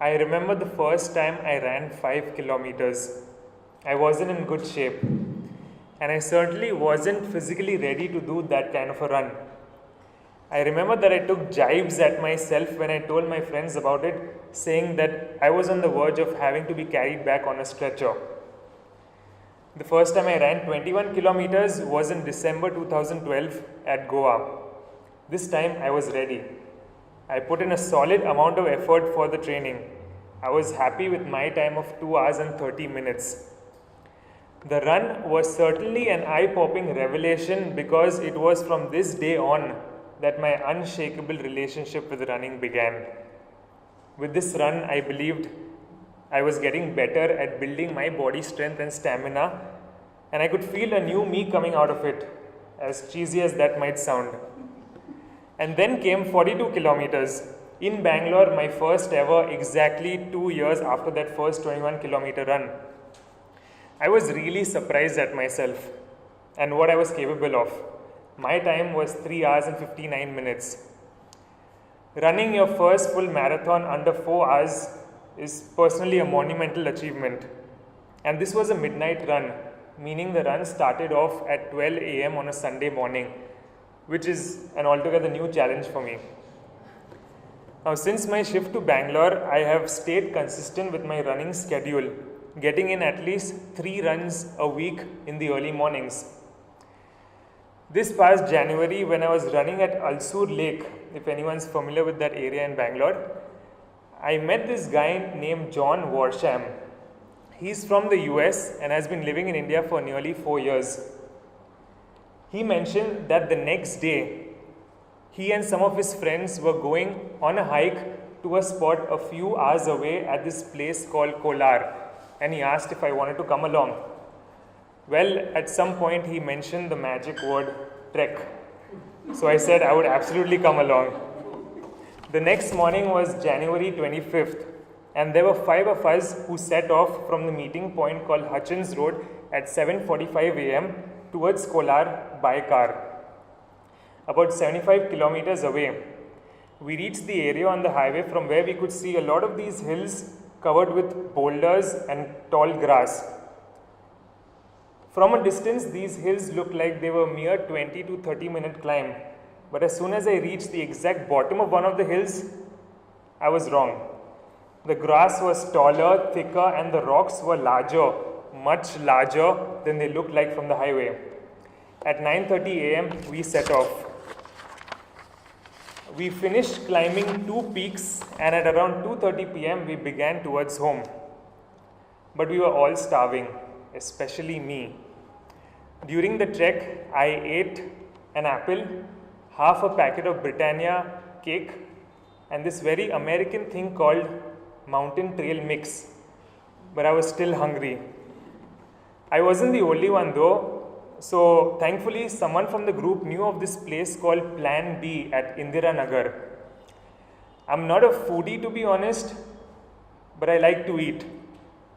I remember the first time I ran 5 kilometers. I wasn't in good shape, and I certainly wasn't physically ready to do that kind of a run. I remember that I took jibes at myself when I told my friends about it, saying that I was on the verge of having to be carried back on a stretcher. The first time I ran 21 kilometers was in December 2012 at Goa. This time I was ready. I put in a solid amount of effort for the training. I was happy with my time of 2 hours and 30 minutes. The run was certainly an eye-popping revelation because it was from this day on that my unshakable relationship with running began. With this run, I believed I was getting better at building my body strength and stamina, and I could feel a new me coming out of it, as cheesy as that might sound. And then came 42 kilometers in Bangalore, my first ever, exactly 2 years after that first 21-kilometer run. I was really surprised at myself and what I was capable of. My time was 3 hours and 59 minutes. Running your first full marathon under 4 hours is personally a monumental achievement. And this was a midnight run, meaning the run started off at 12 a.m. on a Sunday morning, which is an altogether new challenge for me. Now, since my shift to Bangalore, I have stayed consistent with my running schedule, getting in at least 3 runs a week in the early mornings. This past January, when I was running at Alsur Lake, if anyone's familiar with that area in Bangalore, I met this guy named John Warsham. He's from the US and has been living in India for nearly 4 years. He mentioned that the next day, he and some of his friends were going on a hike to a spot a few hours away at this place called Kolar, and he asked if I wanted to come along. Well, at some point he mentioned the magic word trek. So I said I would absolutely come along. The next morning was January 25th, and there were 5 of us who set off from the meeting point called Hutchins Road at 7:45 a.m. towards Kolar by car. About 75 kilometers away, we reached the area on the highway from where we could see a lot of these hills covered with boulders and tall grass. From a distance, these hills looked like they were mere 20 to 30 minute climb, but as soon as I reached the exact bottom of one of the hills, I was wrong. The grass was taller, thicker, and the rocks were larger, much larger than they looked like from the highway. At 9:30 a.m., we set off. We finished climbing 2 peaks, and at around 2:30 p.m. we began towards home. But we were all starving, especially me. During the trek, I ate an apple, half a packet of Britannia cake, and this very American thing called Mountain Trail Mix. But I was still hungry. I wasn't the only one though. So thankfully someone from the group knew of this place called Plan B at Indira Nagar. I'm not a foodie to be honest, but I like to eat.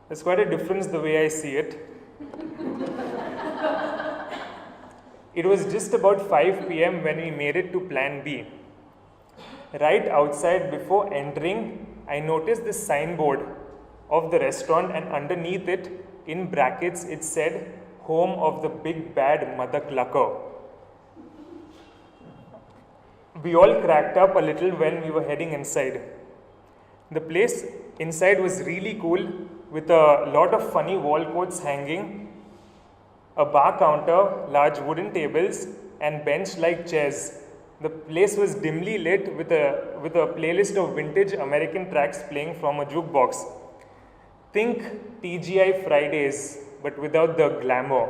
There's quite a difference the way I see it. It was just about 5 p.m. when we made it to Plan B. Right outside before entering, I noticed this signboard of the restaurant, and underneath it, in brackets, it said, "Home of the Big Bad Mother Clucker." We all cracked up a little when we were heading inside. The place inside was really cool, with a lot of funny wall quotes hanging, a bar counter, large wooden tables, and bench-like chairs. The place was dimly lit with a playlist of vintage American tracks playing from a jukebox. Think TGI Fridays, but without the glamour.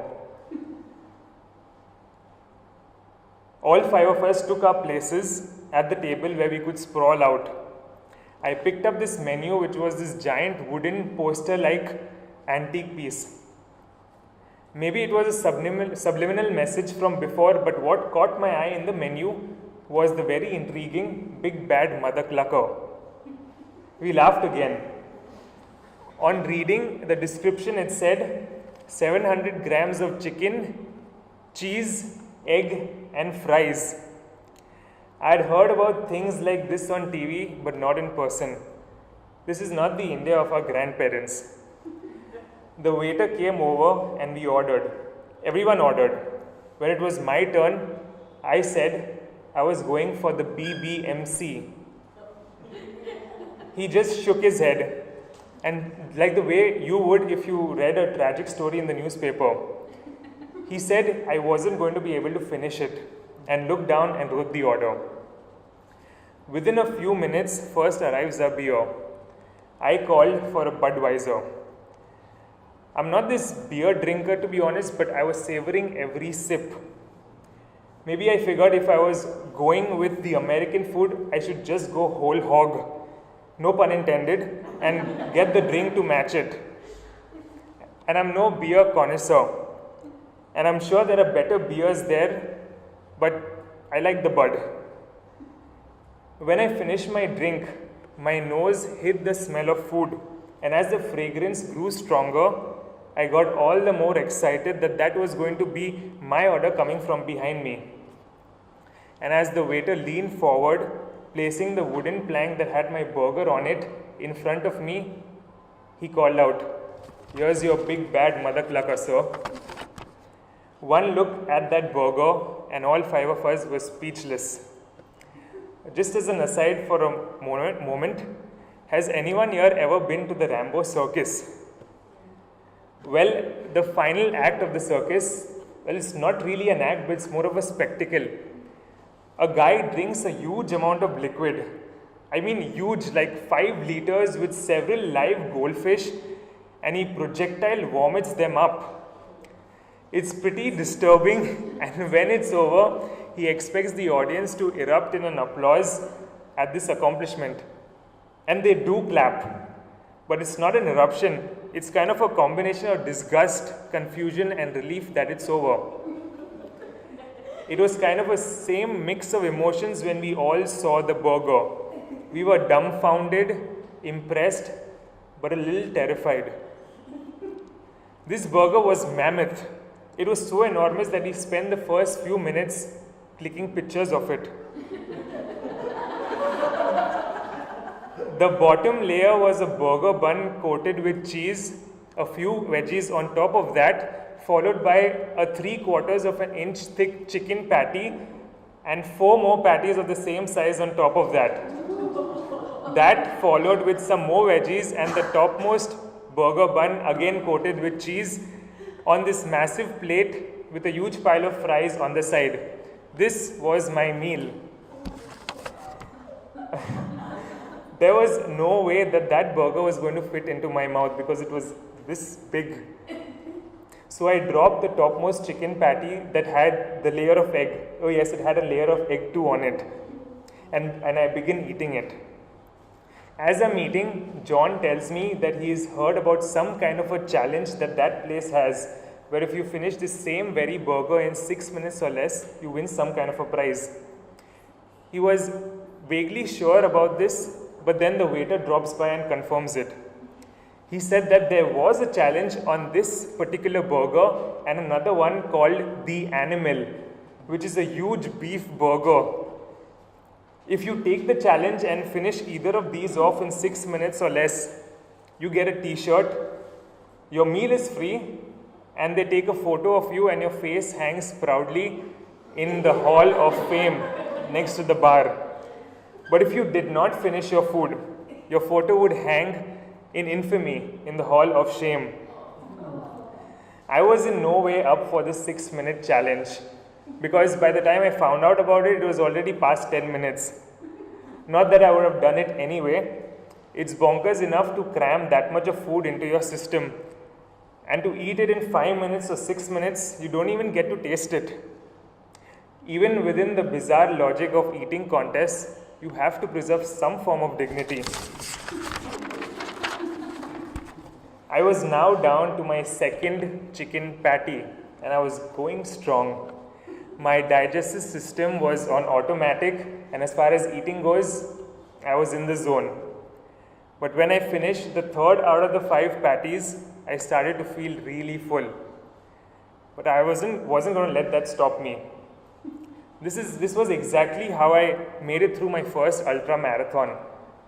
All 5 of us took our places at the table where we could sprawl out. I picked up this menu, which was this giant wooden poster-like antique piece. Maybe it was a subliminal message from before, but what caught my eye in the menu was the very intriguing Big Bad Mother Clucker. We laughed again. On reading the description, it said 700 grams of chicken, cheese, egg, and fries. I had heard about things like this on TV, but not in person. This is not the India of our grandparents. The waiter came over and we ordered. Everyone ordered. When it was my turn, I said I was going for the BBMC. He just shook his head, and like the way you would if you read a tragic story in the newspaper, he said I wasn't going to be able to finish it and looked down and wrote the order. Within a few minutes, first arrives our beer. I called for a Budweiser. I'm not this beer drinker to be honest, but I was savoring every sip. Maybe I figured if I was going with the American food, I should just go whole hog, no pun intended, and get the drink to match it. And I'm no beer connoisseur. And I'm sure there are better beers there, but I like the Bud. When I finished my drink, my nose hit the smell of food, and as the fragrance grew stronger, I got all the more excited that that was going to be my order coming from behind me. And as the waiter leaned forward, placing the wooden plank that had my burger on it in front of me, he called out, "Here's your big bad mother clucker, sir." One look at that burger and all five of us were speechless. Just as an aside for a moment, has anyone here ever been to the Rambo circus? Well, the final act of the circus, well, it's not really an act, but it's more of a spectacle. A guy drinks a huge amount of liquid. I mean huge, like 5 liters with several live goldfish, and he projectile vomits them up. It's pretty disturbing, and when it's over, he expects the audience to erupt in an applause at this accomplishment. And they do clap, but it's not an eruption. It's kind of a combination of disgust, confusion, and relief that it's over. It was kind of a same mix of emotions when we all saw the burger. We were dumbfounded, impressed, but a little terrified. This burger was mammoth. It was so enormous that we spent the first few minutes clicking pictures of it. The bottom layer was a burger bun coated with cheese, a few veggies on top of that, followed by a 3/4 of an inch thick chicken patty and 4 more patties of the same size on top of that. That followed with some more veggies and the topmost burger bun again coated with cheese on this massive plate with a huge pile of fries on the side. This was my meal. There was no way that that burger was going to fit into my mouth because it was this big. So I dropped the topmost chicken patty that had the layer of egg. Oh yes, it had a layer of egg too on it. And I begin eating it. As I'm eating, John tells me that he's heard about some kind of a challenge that that place has, where if you finish the same very burger in 6 minutes or less, you win some kind of a prize. He was vaguely sure about this, but then the waiter drops by and confirms it. He said that there was a challenge on this particular burger and another one called The Animal, which is a huge beef burger. If you take the challenge and finish either of these off in 6 minutes or less, you get a t-shirt, your meal is free, and they take a photo of you and your face hangs proudly in the Hall of Fame next to the bar. But if you did not finish your food, your photo would hang in infamy in the Hall of Shame. I was in no way up for this 6-minute challenge because by the time I found out about it, it was already past 10 minutes. Not that I would have done it anyway. It's bonkers enough to cram that much of food into your system. And to eat it in 5 minutes or 6 minutes, you don't even get to taste it. Even within the bizarre logic of eating contests, you have to preserve some form of dignity. I was now down to my second chicken patty and I was going strong. My digestive system was on automatic, and as far as eating goes, I was in the zone. But when I finished the third out of the 5 patties, I started to feel really full. But I wasn't going to let that stop me. This was exactly how I made it through my first ultra marathon.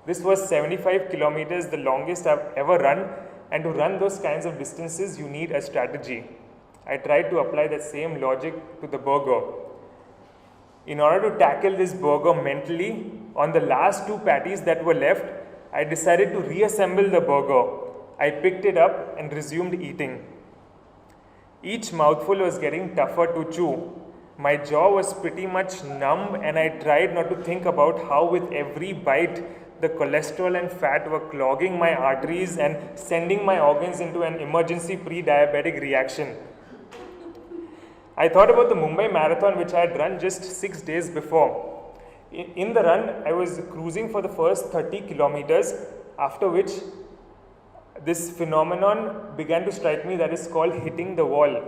This was 75 kilometers, the longest I've ever run, and to run those kinds of distances, you need a strategy. I tried to apply that same logic to the burger. In order to tackle this burger mentally, on the last two patties that were left, I decided to reassemble the burger. I picked it up and resumed eating. Each mouthful was getting tougher to chew. My jaw was pretty much numb, and I tried not to think about how, with every bite, the cholesterol and fat were clogging my arteries and sending my organs into an emergency pre-diabetic reaction. I thought about the Mumbai Marathon, which I had run just 6 days before. In the run, I was cruising for the first 30 kilometers, after which this phenomenon began to strike me that is called hitting the wall.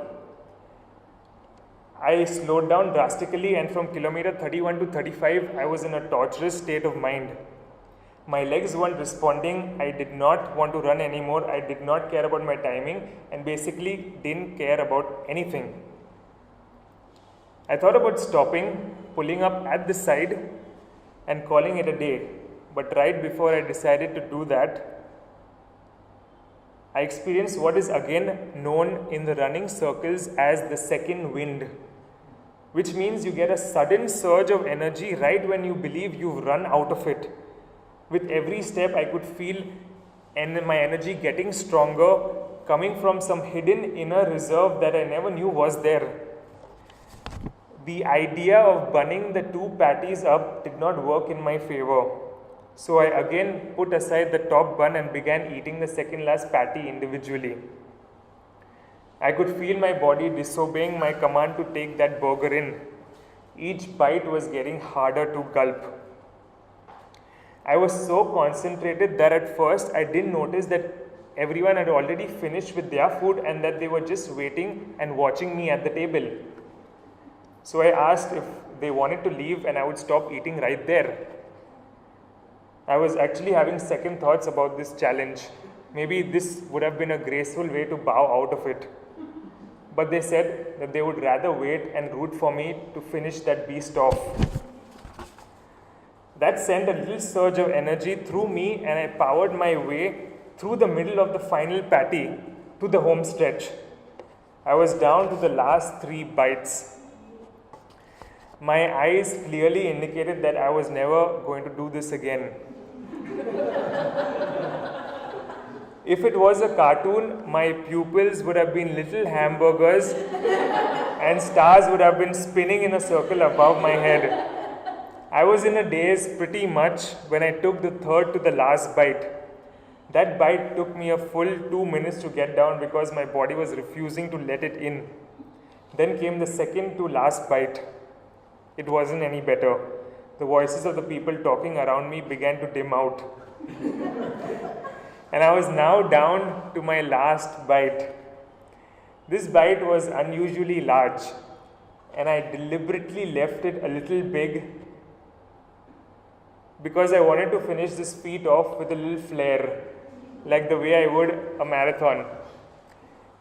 I slowed down drastically, and from kilometer 31 to 35, I was in a torturous state of mind. My legs weren't responding. I did not want to run anymore. I did not care about my timing and basically didn't care about anything. I thought about stopping, pulling up at the side and calling it a day. But right before I decided to do that, I experienced what is again known in the running circles as the second wind, which means you get a sudden surge of energy right when you believe you've run out of it. With every step, I could feel my energy getting stronger, coming from some hidden inner reserve that I never knew was there. The idea of bunning the two patties up did not work in my favor. So I again put aside the top bun and began eating the second last patty individually. I could feel my body disobeying my command to take that burger in. Each bite was getting harder to gulp. I was so concentrated that at first I didn't notice that everyone had already finished with their food and that they were just waiting and watching me at the table. So I asked if they wanted to leave and I would stop eating right there. I was actually having second thoughts about this challenge. Maybe this would have been a graceful way to bow out of it. But they said that they would rather wait and root for me to finish that beast off. That sent a little surge of energy through me, and I powered my way through the middle of the final patty to the home stretch. I was down to the last 3 bites. My eyes clearly indicated that I was never going to do this again. If it was a cartoon, my pupils would have been little hamburgers and stars would have been spinning in a circle above my head. I was in a daze pretty much when I took the third to the last bite. That bite took me a full 2 minutes to get down because my body was refusing to let it in. Then came the second to last bite. It wasn't any better. The voices of the people talking around me began to dim out. And I was now down to my last bite. This bite was unusually large, and I deliberately left it a little big because I wanted to finish this feat off with a little flair, like the way I would a marathon.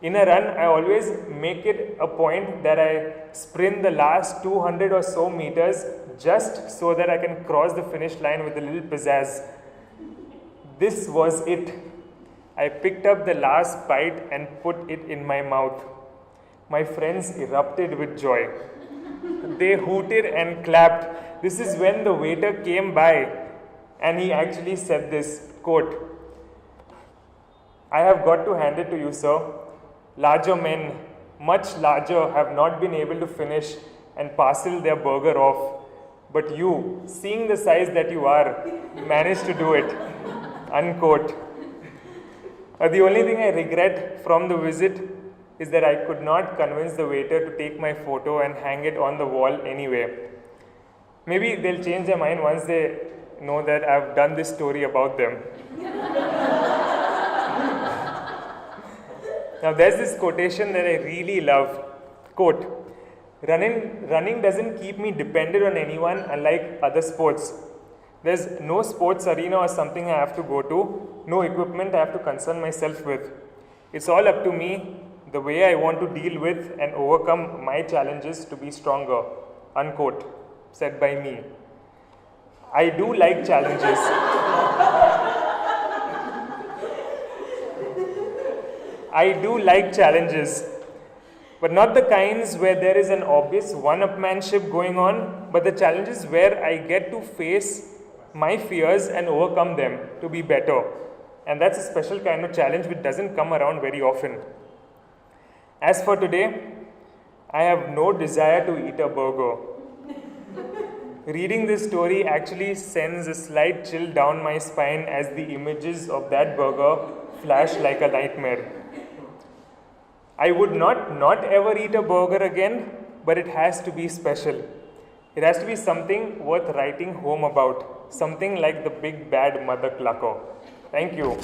In a run, I always make it a point that I sprint the last 200 or so meters just so that I can cross the finish line with a little pizzazz. This was it. I picked up the last bite and put it in my mouth. My friends erupted with joy. They hooted and clapped. This is when the waiter came by and he actually said this quote, "I have got to hand it to you, sir. Larger men, much larger, have not been able to finish and parcel their burger off. But you, seeing the size that you are, managed to do it." Unquote. The only thing I regret from the visit is that I could not convince the waiter to take my photo and hang it on the wall anyway. Maybe they'll change their mind once they know that I've done this story about them. Now there's this quotation that I really love. Quote, running doesn't keep me dependent on anyone unlike other sports. There's no sports arena or something I have to go to, no equipment I have to concern myself with. It's all up to me, the way I want to deal with and overcome my challenges to be stronger. Unquote. Said by me. I do like challenges. I do like challenges, but not the kinds where there is an obvious one-upmanship going on, but the challenges where I get to face my fears and overcome them to be better. And that's a special kind of challenge which doesn't come around very often. As for today, I have no desire to eat a burger. Reading this story actually sends a slight chill down my spine as the images of that burger flash like a nightmare. I would not ever eat a burger again, but it has to be special. It has to be something worth writing home about, something like the big bad mother clucker. Thank you.